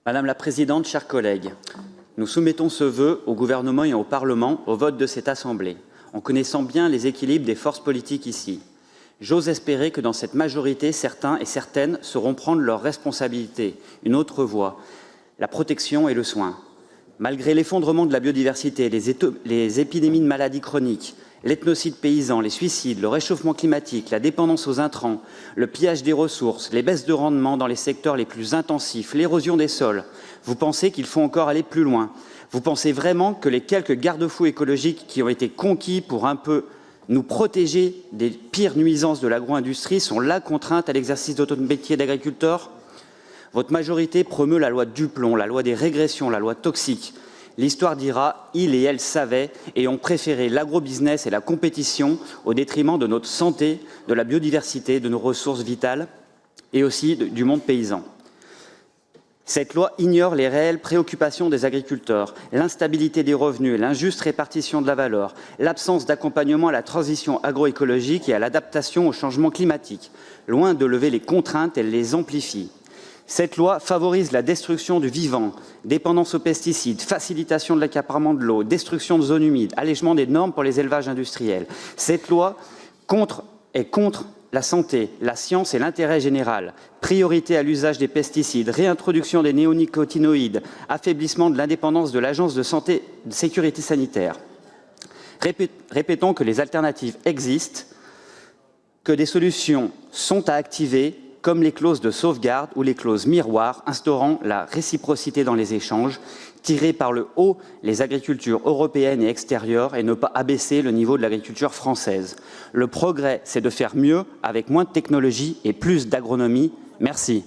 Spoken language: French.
Madame la Présidente, chers collègues, nous soumettons ce vœu au gouvernement et au Parlement au vote de cette Assemblée, en connaissant bien les équilibres des forces politiques ici. J'ose espérer que dans cette majorité, certains et certaines sauront prendre leurs responsabilités, une autre voie, la protection et le soin. Malgré l'effondrement de la biodiversité, les épidémies de maladies chroniques, l'ethnocide paysan, les suicides, le réchauffement climatique, la dépendance aux intrants, le pillage des ressources, les baisses de rendement dans les secteurs les plus intensifs, l'érosion des sols, vous pensez qu'il faut encore aller plus loin? Vous pensez vraiment que les quelques garde-fous écologiques qui ont été conquis pour un peu nous protéger des pires nuisances de l'agro-industrie sont la contrainte à l'exercice de notre métier d'agriculteur? Votre majorité promeut la loi Duplon, la loi des régressions, la loi toxique. L'histoire dira, ils et elles savaient et ont préféré l'agrobusiness et la compétition au détriment de notre santé, de la biodiversité, de nos ressources vitales et aussi du monde paysan. Cette loi ignore les réelles préoccupations des agriculteurs, l'instabilité des revenus, l'injuste répartition de la valeur, l'absence d'accompagnement à la transition agroécologique et à l'adaptation au changement climatique. Loin de lever les contraintes, elle les amplifie. Cette loi favorise la destruction du vivant, dépendance aux pesticides, facilitation de l'accaparement de l'eau, destruction de zones humides, allègement des normes pour les élevages industriels. Cette loi est contre la santé, la science et l'intérêt général. Priorité à l'usage des pesticides, réintroduction des néonicotinoïdes, affaiblissement de l'indépendance de l'Agence de sécurité sanitaire. Répétons que les alternatives existent, que des solutions sont à activer, comme les clauses de sauvegarde ou les clauses miroirs instaurant la réciprocité dans les échanges, tirer par le haut les agricultures européennes et extérieures et ne pas abaisser le niveau de l'agriculture française. Le progrès, c'est de faire mieux avec moins de technologie et plus d'agronomie. Merci.